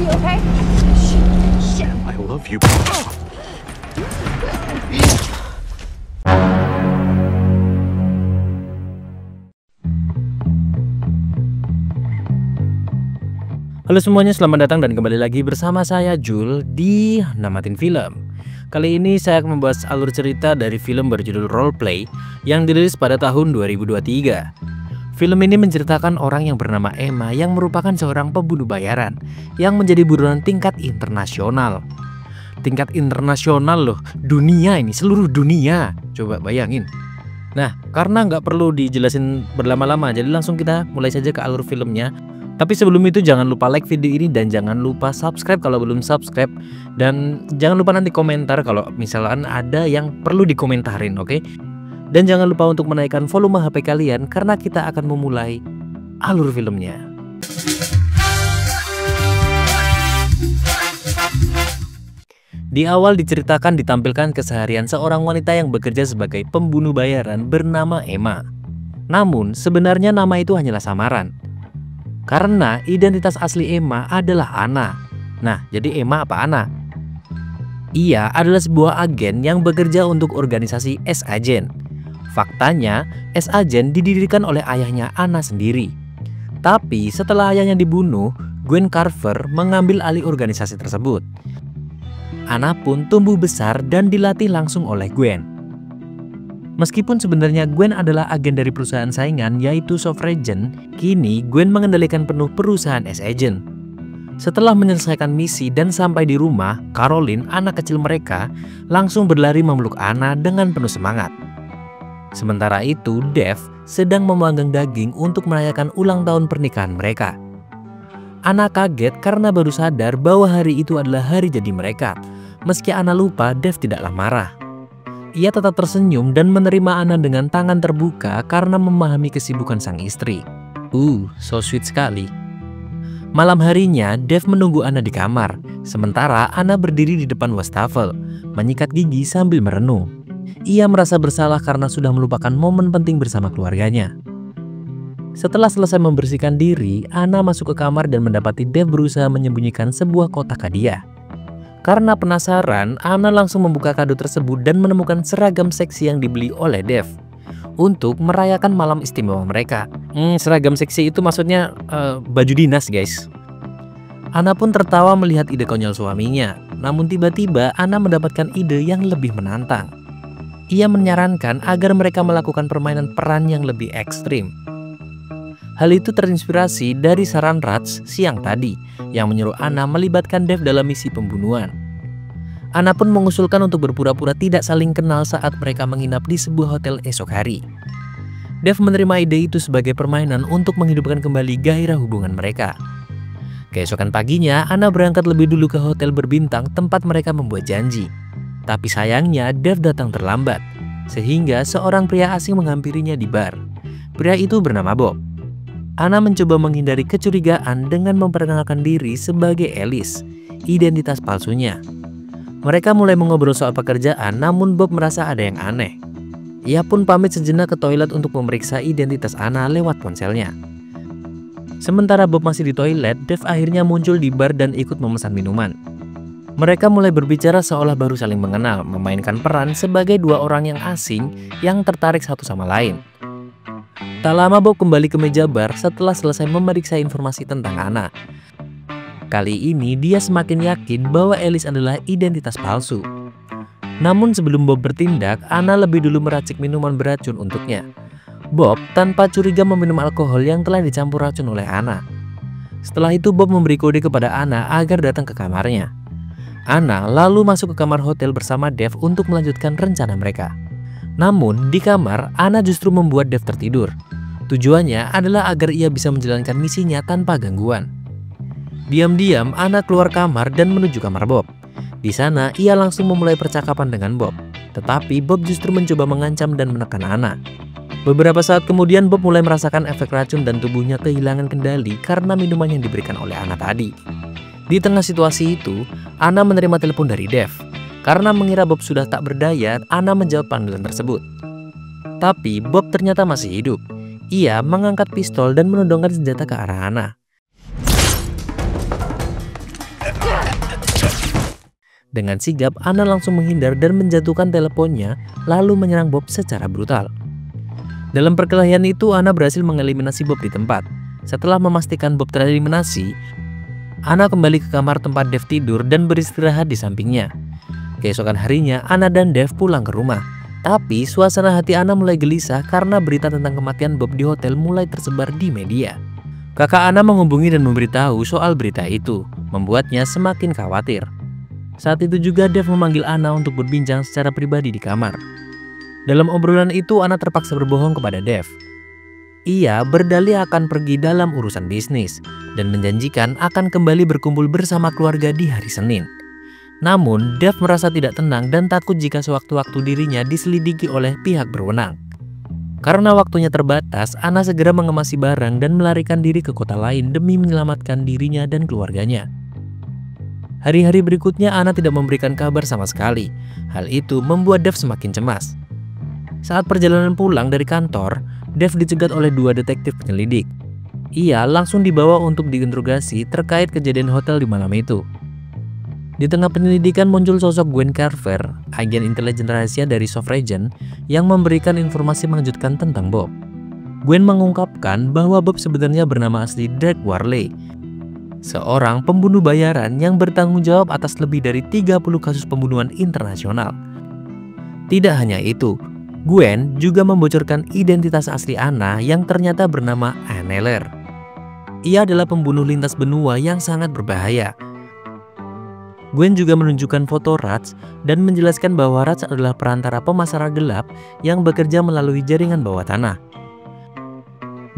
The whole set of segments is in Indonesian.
you okay? Shit. I love you. Halo semuanya, selamat datang dan kembali lagi bersama saya Jul di Namatin Film. Kali ini saya akan membahas alur cerita dari film berjudul Roleplay yang dirilis pada tahun 2023. Film ini menceritakan orang yang bernama Emma yang merupakan seorang pembunuh bayaran yang menjadi buronan tingkat internasional. Tingkat internasional loh, dunia ini, seluruh dunia. Coba bayangin. Nah, karena nggak perlu dijelasin berlama-lama, jadi langsung kita mulai saja ke alur filmnya. Tapi sebelum itu jangan lupa like video ini dan jangan lupa subscribe kalau belum subscribe. Dan jangan lupa nanti komentar kalau misalkan ada yang perlu dikomentarin, oke? Dan jangan lupa untuk menaikkan volume HP kalian karena kita akan memulai alur filmnya. Di awal diceritakan ditampilkan keseharian seorang wanita yang bekerja sebagai pembunuh bayaran bernama Emma. Namun sebenarnya nama itu hanyalah samaran. Karena identitas asli Emma adalah Anna. Nah, jadi Emma apa Anna? Ia adalah sebuah agen yang bekerja untuk organisasi S-Agent. Faktanya, S-Agent didirikan oleh ayahnya Anna sendiri. Tapi setelah ayahnya dibunuh, Gwen Carver mengambil alih organisasi tersebut. Anna pun tumbuh besar dan dilatih langsung oleh Gwen. Meskipun sebenarnya Gwen adalah agen dari perusahaan saingan yaitu Sovregent, kini Gwen mengendalikan penuh perusahaan S-Agent. Setelah menyelesaikan misi dan sampai di rumah, Caroline, anak kecil mereka, langsung berlari memeluk Anna dengan penuh semangat. Sementara itu, Dev sedang memanggang daging untuk merayakan ulang tahun pernikahan mereka. Anna kaget karena baru sadar bahwa hari itu adalah hari jadi mereka. Meski Anna lupa, Dev tidaklah marah. Ia tetap tersenyum dan menerima Anna dengan tangan terbuka karena memahami kesibukan sang istri. So sweet sekali. Malam harinya, Dev menunggu Anna di kamar. Sementara Anna berdiri di depan wastafel, menyikat gigi sambil merenung. Ia merasa bersalah karena sudah melupakan momen penting bersama keluarganya. Setelah selesai membersihkan diri, Anna masuk ke kamar dan mendapati Dev berusaha menyembunyikan sebuah kotak hadiah. Karena penasaran, Anna langsung membuka kado tersebut dan menemukan seragam seksi yang dibeli oleh Dev untuk merayakan malam istimewa mereka. Seragam seksi itu maksudnya baju dinas, guys. Anna pun tertawa melihat ide konyol suaminya. Namun tiba-tiba Anna mendapatkan ide yang lebih menantang. Ia menyarankan agar mereka melakukan permainan peran yang lebih ekstrim. Hal itu terinspirasi dari saran Raj siang tadi yang menyuruh Anna melibatkan Dev dalam misi pembunuhan. Anna pun mengusulkan untuk berpura-pura tidak saling kenal saat mereka menginap di sebuah hotel esok hari. Dev menerima ide itu sebagai permainan untuk menghidupkan kembali gairah hubungan mereka. Keesokan paginya, Anna berangkat lebih dulu ke hotel berbintang tempat mereka membuat janji. Tapi sayangnya Dev datang terlambat, sehingga seorang pria asing menghampirinya di bar. Pria itu bernama Bob. Anna mencoba menghindari kecurigaan dengan memperkenalkan diri sebagai Alice, identitas palsunya. Mereka mulai mengobrol soal pekerjaan, namun Bob merasa ada yang aneh. Ia pun pamit sejenak ke toilet untuk memeriksa identitas Anna lewat ponselnya. Sementara Bob masih di toilet, Dev akhirnya muncul di bar dan ikut memesan minuman. Mereka mulai berbicara seolah baru saling mengenal, memainkan peran sebagai dua orang yang asing yang tertarik satu sama lain. Tak lama Bob kembali ke meja bar setelah selesai memeriksa informasi tentang Anna. Kali ini dia semakin yakin bahwa Alice adalah identitas palsu. Namun sebelum Bob bertindak, Anna lebih dulu meracik minuman beracun untuknya. Bob tanpa curiga meminum alkohol yang telah dicampur racun oleh Anna. Setelah itu Bob memberi kode kepada Anna agar datang ke kamarnya. Anna lalu masuk ke kamar hotel bersama Dev untuk melanjutkan rencana mereka. Namun di kamar, Anna justru membuat Dev tertidur. Tujuannya adalah agar ia bisa menjalankan misinya tanpa gangguan. Diam-diam Anna keluar kamar dan menuju kamar Bob. Di sana ia langsung memulai percakapan dengan Bob. Tetapi Bob justru mencoba mengancam dan menekan Anna. Beberapa saat kemudian Bob mulai merasakan efek racun dan tubuhnya kehilangan kendali karena minuman yang diberikan oleh Anna tadi. Di tengah situasi itu, Anna menerima telepon dari Dev. Karena mengira Bob sudah tak berdaya, Anna menjawab panggilan tersebut. Tapi Bob ternyata masih hidup. Ia mengangkat pistol dan menodongkan senjata ke arah Anna. Dengan sigap, Anna langsung menghindar dan menjatuhkan teleponnya, lalu menyerang Bob secara brutal. Dalam perkelahian itu, Anna berhasil mengeliminasi Bob di tempat. Setelah memastikan Bob tereliminasi, Anna kembali ke kamar tempat Dave tidur dan beristirahat di sampingnya. Keesokan harinya, Anna dan Dave pulang ke rumah. Tapi suasana hati Anna mulai gelisah karena berita tentang kematian Bob di hotel mulai tersebar di media. Kakak Anna menghubungi dan memberitahu soal berita itu, membuatnya semakin khawatir. Saat itu juga Dave memanggil Anna untuk berbincang secara pribadi di kamar. Dalam obrolan itu, Anna terpaksa berbohong kepada Dave. Ia berdalih akan pergi dalam urusan bisnis dan menjanjikan akan kembali berkumpul bersama keluarga di hari Senin. Namun, Dave merasa tidak tenang dan takut jika sewaktu-waktu dirinya diselidiki oleh pihak berwenang. Karena waktunya terbatas, Anna segera mengemasi barang dan melarikan diri ke kota lain demi menyelamatkan dirinya dan keluarganya. Hari-hari berikutnya Anna tidak memberikan kabar sama sekali. Hal itu membuat Dave semakin cemas. Saat perjalanan pulang dari kantor, Dave dicegat oleh 2 detektif penyelidik. Ia langsung dibawa untuk diinterogasi terkait kejadian hotel di malam itu. Di tengah penyelidikan muncul sosok Gwen Carver, agen intelijen rahasia dari Sovragen yang memberikan informasi mengejutkan tentang Bob. Gwen mengungkapkan bahwa Bob sebenarnya bernama asli Drake Warley, seorang pembunuh bayaran yang bertanggung jawab atas lebih dari 30 kasus pembunuhan internasional. Tidak hanya itu, Gwen juga membocorkan identitas asli Anna yang ternyata bernama Anneler. Ia adalah pembunuh lintas benua yang sangat berbahaya. Gwen juga menunjukkan foto Rats dan menjelaskan bahwa Rats adalah perantara pemasaran gelap yang bekerja melalui jaringan bawah tanah.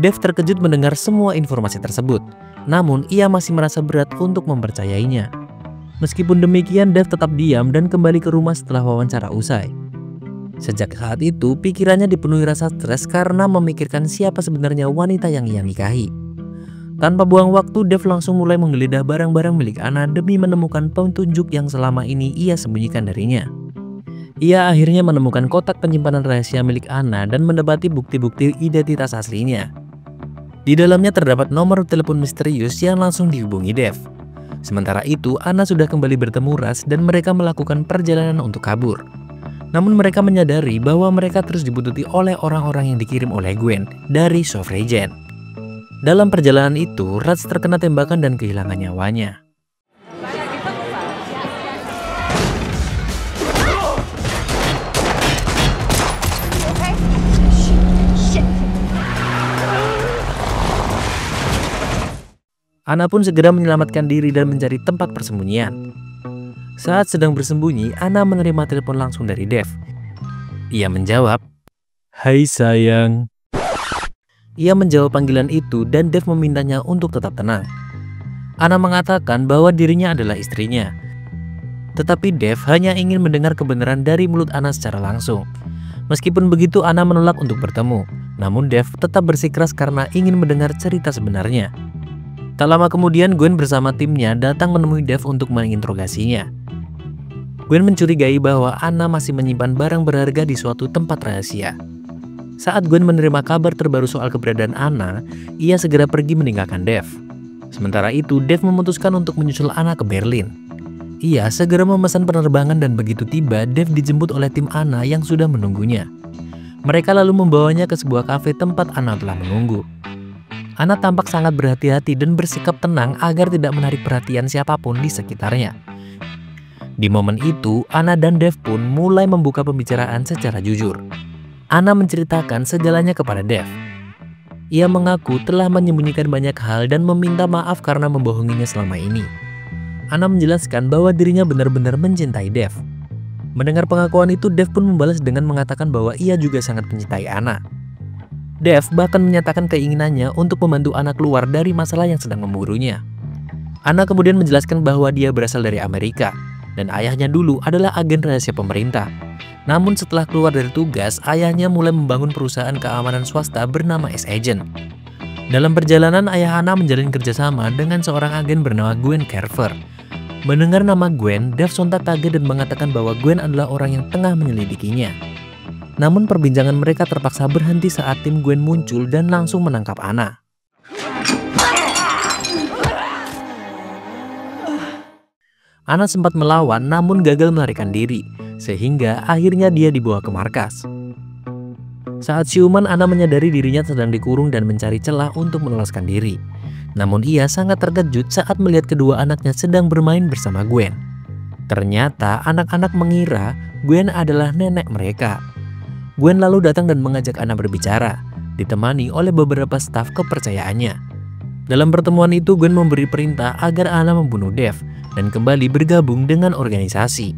Dave terkejut mendengar semua informasi tersebut. Namun, ia masih merasa berat untuk mempercayainya. Meskipun demikian, Dave tetap diam dan kembali ke rumah setelah wawancara usai. Sejak saat itu, pikirannya dipenuhi rasa stres karena memikirkan siapa sebenarnya wanita yang ia nikahi. Tanpa buang waktu, Dave langsung mulai menggeledah barang-barang milik Anna demi menemukan petunjuk yang selama ini ia sembunyikan darinya. Ia akhirnya menemukan kotak penyimpanan rahasia milik Anna dan mendapati bukti-bukti identitas aslinya. Di dalamnya terdapat nomor telepon misterius yang langsung dihubungi Dave. Sementara itu, Anna sudah kembali bertemu Ras dan mereka melakukan perjalanan untuk kabur. Namun mereka menyadari bahwa mereka terus dibuntuti oleh orang-orang yang dikirim oleh Gwen dari Sovragen. Dalam perjalanan itu, Ras terkena tembakan dan kehilangan nyawanya. Anna pun segera menyelamatkan diri dan mencari tempat persembunyian. Saat sedang bersembunyi, Anna menerima telepon langsung dari Dave. Ia menjawab, "Hai sayang." Ia menjawab panggilan itu dan Dave memintanya untuk tetap tenang. Anna mengatakan bahwa dirinya adalah istrinya. Tetapi Dave hanya ingin mendengar kebenaran dari mulut Anna secara langsung. Meskipun begitu, Anna menolak untuk bertemu. Namun Dave tetap bersikeras karena ingin mendengar cerita sebenarnya. Tak lama kemudian, Gwen bersama timnya datang menemui Dave untuk menginterogasinya. Gwen mencurigai bahwa Anna masih menyimpan barang berharga di suatu tempat rahasia. Saat Gwen menerima kabar terbaru soal keberadaan Anna, ia segera pergi meninggalkan Dave. Sementara itu, Dave memutuskan untuk menyusul Anna ke Berlin. Ia segera memesan penerbangan dan begitu tiba, Dave dijemput oleh tim Anna yang sudah menunggunya. Mereka lalu membawanya ke sebuah kafe tempat Anna telah menunggu. Anna tampak sangat berhati-hati dan bersikap tenang agar tidak menarik perhatian siapapun di sekitarnya. Di momen itu, Anna dan Dave pun mulai membuka pembicaraan secara jujur. Anna menceritakan segalanya kepada Dave. Ia mengaku telah menyembunyikan banyak hal dan meminta maaf karena membohonginya selama ini. Anna menjelaskan bahwa dirinya benar-benar mencintai Dave. Mendengar pengakuan itu, Dave pun membalas dengan mengatakan bahwa ia juga sangat mencintai Anna. Dave bahkan menyatakan keinginannya untuk membantu Anna keluar dari masalah yang sedang memburunya. Anna kemudian menjelaskan bahwa dia berasal dari Amerika dan ayahnya dulu adalah agen rahasia pemerintah. Namun setelah keluar dari tugas, ayahnya mulai membangun perusahaan keamanan swasta bernama S-Agent. Dalam perjalanan, ayah Anna menjalin kerjasama dengan seorang agen bernama Gwen Carver. Mendengar nama Gwen, Dave sontak kaget dan mengatakan bahwa Gwen adalah orang yang tengah menyelidikinya. Namun perbincangan mereka terpaksa berhenti saat tim Gwen muncul dan langsung menangkap Anna. Ana sempat melawan namun gagal melarikan diri, sehingga akhirnya dia dibawa ke markas. Saat siuman, Ana menyadari dirinya sedang dikurung dan mencari celah untuk meloloskan diri. Namun ia sangat terkejut saat melihat kedua anaknya sedang bermain bersama Gwen. Ternyata anak-anak mengira Gwen adalah nenek mereka. Gwen lalu datang dan mengajak Ana berbicara, ditemani oleh beberapa staf kepercayaannya. Dalam pertemuan itu, Gwen memberi perintah agar Ana membunuh Dev dan kembali bergabung dengan organisasi.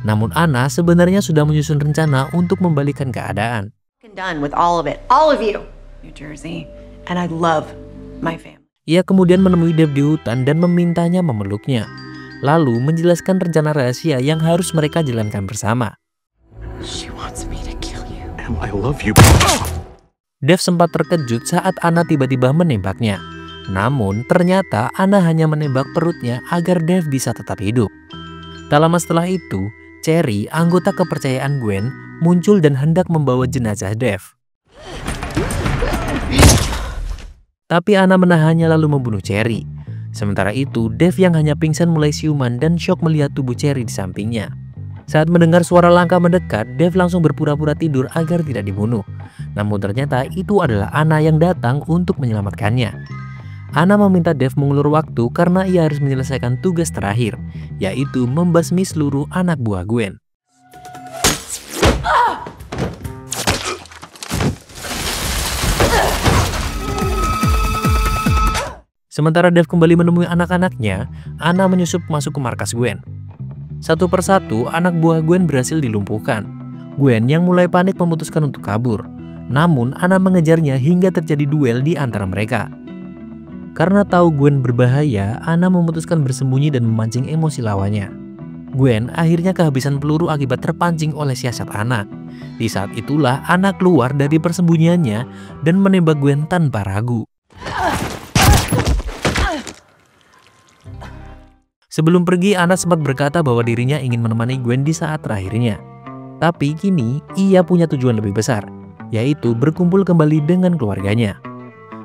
Namun Ana sebenarnya sudah menyusun rencana untuk membalikan keadaan. Done with all of it, all of you, New Jersey, and I love my family. Ia kemudian menemui Dev di hutan dan memintanya memeluknya, lalu menjelaskan rencana rahasia yang harus mereka jalankan bersama. She wants me to kill you. Em, I love you. Dev sempat terkejut saat Ana tiba-tiba menembaknya. Namun ternyata Ana hanya menembak perutnya agar Dev bisa tetap hidup. Tak lama setelah itu, Cherry, anggota kepercayaan Gwen, muncul dan hendak membawa jenazah Dev. Tapi Ana menahannya lalu membunuh Cherry. Sementara itu, Dev yang hanya pingsan mulai siuman dan syok melihat tubuh Cherry di sampingnya. Saat mendengar suara langkah mendekat, Dev langsung berpura-pura tidur agar tidak dibunuh. Namun ternyata itu adalah Ana yang datang untuk menyelamatkannya. Ana meminta Dev mengulur waktu karena ia harus menyelesaikan tugas terakhir, yaitu membasmi seluruh anak buah Gwen. Sementara Dev kembali menemui anak-anaknya, Ana menyusup masuk ke markas Gwen. Satu persatu, anak buah Gwen berhasil dilumpuhkan. Gwen yang mulai panik memutuskan untuk kabur. Namun, Ana mengejarnya hingga terjadi duel di antara mereka. Karena tahu Gwen berbahaya, Ana memutuskan bersembunyi dan memancing emosi lawannya. Gwen akhirnya kehabisan peluru akibat terpancing oleh siasat Ana. Di saat itulah Ana keluar dari persembunyiannya dan menembak Gwen tanpa ragu. Sebelum pergi, Ana sempat berkata bahwa dirinya ingin menemani Gwen di saat terakhirnya. Tapi kini ia punya tujuan lebih besar, yaitu berkumpul kembali dengan keluarganya.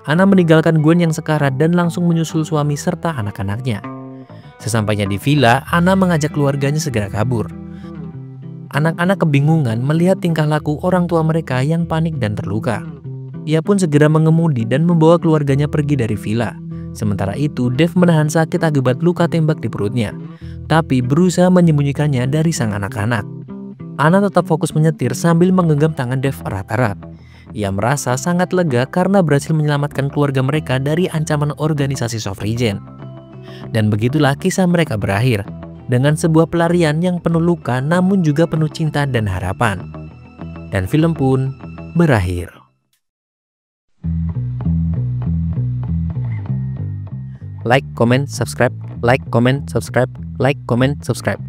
Ana meninggalkan Gwen yang sekarat dan langsung menyusul suami serta anak-anaknya. Sesampainya di villa, Ana mengajak keluarganya segera kabur. Anak-anak kebingungan melihat tingkah laku orang tua mereka yang panik dan terluka. Ia pun segera mengemudi dan membawa keluarganya pergi dari villa. Sementara itu, Dev menahan sakit akibat luka tembak di perutnya, tapi berusaha menyembunyikannya dari sang anak-anak. Ana tetap fokus menyetir sambil menggenggam tangan Dev erat-erat. Ia merasa sangat lega karena berhasil menyelamatkan keluarga mereka dari ancaman organisasi Sovrigen. Dan begitulah kisah mereka berakhir, dengan sebuah pelarian yang penuh luka namun juga penuh cinta dan harapan. Dan film pun berakhir. Like, comment, subscribe, like, comment, subscribe, like, comment, subscribe.